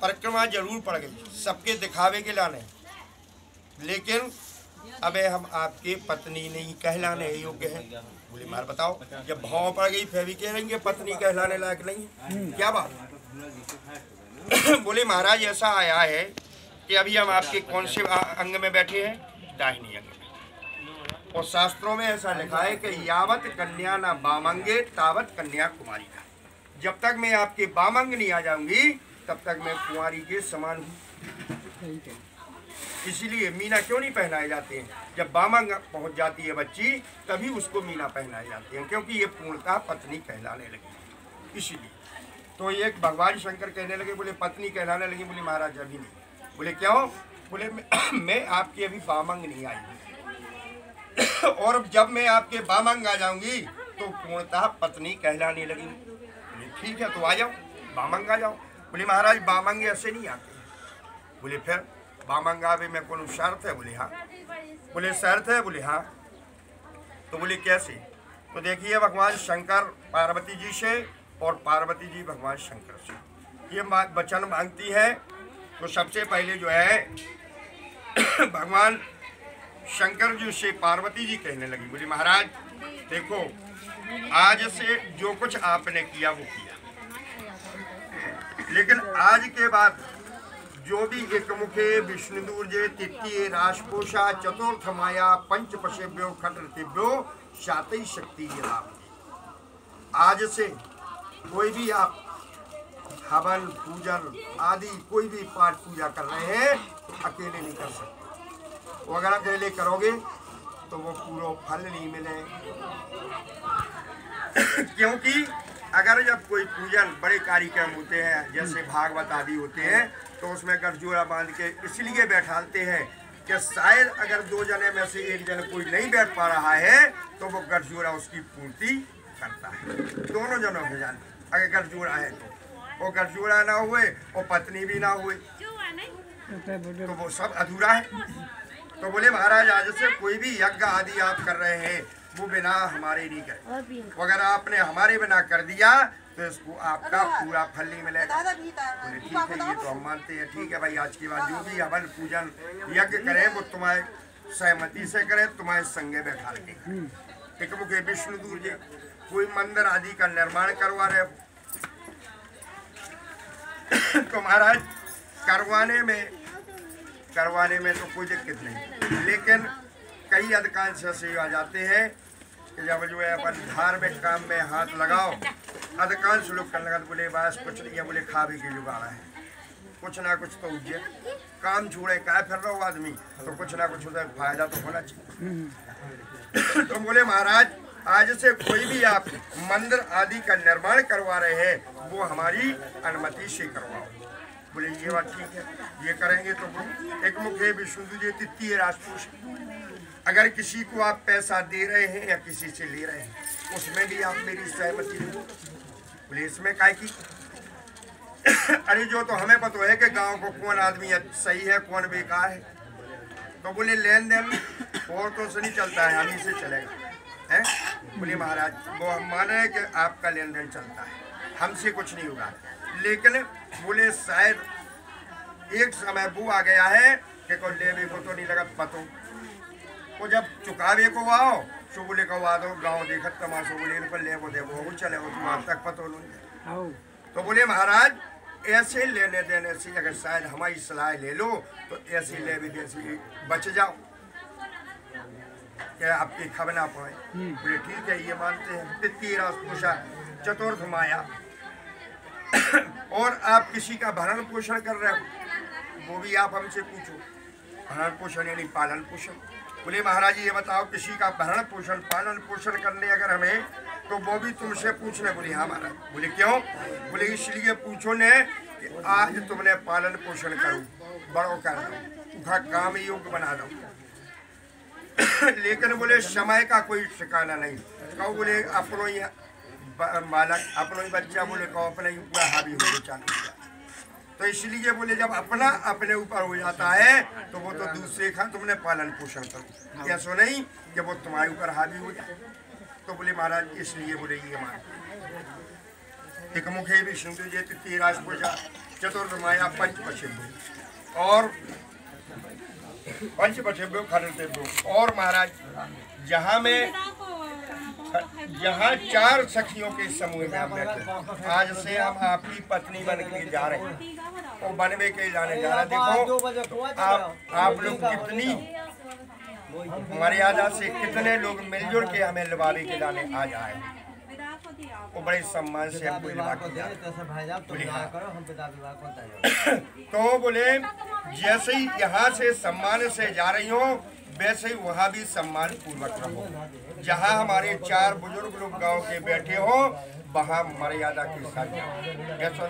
परिक्रमा जरूर पड़ गई, सबके दिखावे के लाने, लेकिन अबे हम आपके पत्नी नहीं कहलाने योग्य हैं। बोले मार बताओ, जब भाव पड़ गई फिर भी कह रहेंगे पत्नी कहलाने लायक नहीं, क्या बात? बोले महाराज ऐसा आया है कि अभी हम आपके कौन से अंग में बैठे हैं? दाहिनी अंग में। और शास्त्रों में ऐसा लिखा है कि यावत कन्या ना बामंगे तावत कन्या कुमारी का। जब तक मैं आपके बामंग नहीं आ जाऊंगी तब तक मैं कुंवारी के समान हूँ। इसीलिए मीना क्यों नहीं पहनाए जाते हैं? जब बामंग पहुंच जाती है बच्ची तभी उसको मीना पहनाए जाते हैं, क्योंकि ये पूर्णतः पत्नी कहलाने लगी। इसीलिए तो ये भगवान शंकर कहने लगे, बोले पत्नी कहलाने लगी। बोले महाराज अभी नहीं। बोले क्यों? बोले मैं आपकी अभी बामंग नहीं आई और जब मैं आपके बामंग आ जाऊंगी तो पूर्णतः पत्नी कहलाने लगी। बोले ठीक है तो आ जाओ, बामंग आ जाओ। बोले महाराज बामंग ऐसे नहीं आते। बोले फिर बामंग आवे में कौन शर्त है? बोले हाँ। बोले शर्त है? बोले हाँ। तो बोले कैसे? तो देखिए भगवान शंकर पार्वती जी से और पार्वती जी भगवान शंकर से ये वचन मांगती है। तो सबसे पहले जो है भगवान शंकर जी से पार्वती जी कहने लगी, बोली महाराज देखो आज से जो कुछ आपने किया वो किया, लेकिन आज के बाद जो भी एक मुखे विष्णुदूर्जे तृतीय राजपोषा चतुर्थ माया पंच पशेभ्यो खटृतिभ्यो सातई शक्ति लाभ। आज से कोई भी आप हवन पूजन आदि कोई भी पाठ पूजा कर रहे हैं तो अकेले नहीं कर सकते। वो अगर अकेले करोगे तो वो पूरा फल नहीं मिले क्योंकि अगर जब कोई पूजन बड़े कार्यक्रम होते हैं जैसे भागवत आदि होते हैं तो उसमें गठजोड़ा बांध के इसलिए बैठाते हैं कि शायद अगर दो जने में से एक जन कोई नहीं बैठ पा रहा है तो वो गठजोड़ा उसकी पूर्ति करता है। दोनों जनों के जान अगर गठजोड़ा है तो वो गठजोड़ा ना हुए और पत्नी भी ना हुए तो वो सब अधूरा है। तो बोले महाराज आज से कोई भी यज्ञ आदि आप कर रहे हैं वो बिना हमारे नहीं करे, अगर आपने हमारे बिना कर दिया तो इसको आपका पूरा फल नहीं मिलेगा। बोले ठीक है ये तो हम मानते हैं, ठीक है भाई आज के बाद जो भी हवन पूजन यज्ञ करें वो तुम्हारे सहमति से करें, तुम्हारे संगे बैठा रखें। एक मुखे विष्णुदूर्जे कोई मंदिर आदि का निर्माण करवा रहे हो तो महाराज करवाने में तो कोई दिक्कत नहीं, लेकिन कई अधिकांश ऐसे आ जाते हैं कि जब जो है अपन धार्मिक काम में हाथ लगाओ अधिकांश लोग करने लगा बोले बस कुछ नहीं है, बोले खावे की जुगाड़ है, कुछ ना कुछ तो उज्जै काम छोड़े क्या फिर रहा हो आदमी तो कुछ ना कुछ उधर फायदा तो होना चाहिए। तो बोले महाराज आज से कोई भी आप मंदिर आदि का निर्माण करवा रहे हैं वो हमारी अनुमति से करवाओ। बोले ये बात ठीक है, ये करेंगे तो एक मुखे विष्णुदूर्जे तृतीय राजपोष। अगर किसी को आप पैसा दे रहे हैं या किसी से ले रहे हैं उसमें भी आप मेरी सहमति दो। बोले इसमें काय की? अरे जो तो हमें पता है कि गांव को कौन आदमी सही है कौन बेकार है। तो बोले लेन देन और तो से नहीं चलता है, हम ही से चलेगा है। बोले महाराज वो हम मान रहे हैं कि आपका लेन देन चलता है, हमसे कुछ नहीं होगा, लेकिन बोले शायद एक समय वो आ गया है कि कोई लेवे को तो नहीं लगा पतो, वो जब चुकावे को आओ तो बोले को आ दो गाँव देखत तमाशो बोले इनको ले वो दे वो चले वो तुम्हारे तक पतो नहीं। तो बोले महाराज ऐसे लेने देने से अगर शायद हमारी सलाह ले लो तो ऐसे लेवे दे से बच जाओ क्या आपकी खबर ना पाए। बोले ठीक है ये मानते हैं। तृतीय राजपोषा चतुर्थ माया और आप किसी का भरण पोषण कर रहे हो वो भी आप हमसे पूछो, भरण पोषण यानी पालन पोषण। बोले महाराज ये बताओ किसी का भरण पोषण पालन पोषण करने अगर हमें तो वो भी तुमसे पूछने। बोले हाँ महाराज। बोले क्यों? बोले इसलिए पूछो ने कि आज तुमने पालन पोषण करो बड़ो कर दो काम योग्य बना दो लेकिन बोले समय का कोई ठिकाना नहीं। कहो बोले अपनो ही बालक अपनो ही बच्चा बोले कहो अपने ही पूरा हावी हो चालू। तो इसलिए बोले जब अपना अपने ऊपर हो जाता है तो वो तो दूसरे का तुमने पालन पोषण करो, कैसो नहीं कि वो तुम्हारे ऊपर हावी हो जाए। तो बोले महाराज इसलिए बोले ये मान एक मुखे विष्णुदूर्जे तृतीय राजपोषा चतुर्थ माया पंचपशिभ्यो और पंचपशिभ्यो खरतेभ्यो। और महाराज जहाँ 4 सखियों के समूह में हम बैठे, आज से हम आपकी पत्नी बन के जा रहे हैं और बनवे के जाने जा रहे हैं। देखो आप लोग कितनी मर्यादा से कितने लोग मिलजुल के हमें लिबावे के जाने आ जाए, वो बड़े सम्मान से हमको लिबा के जाए। तो बोले जैसे ही यहाँ से सम्मान से जा रही हो वैसे ही वहाँ भी सम्मान पूर्वक रहो। जहाँ हमारे 4 बुजुर्ग लोग गांव के बैठे हो वहाँ मर्यादा के साथ जाओ।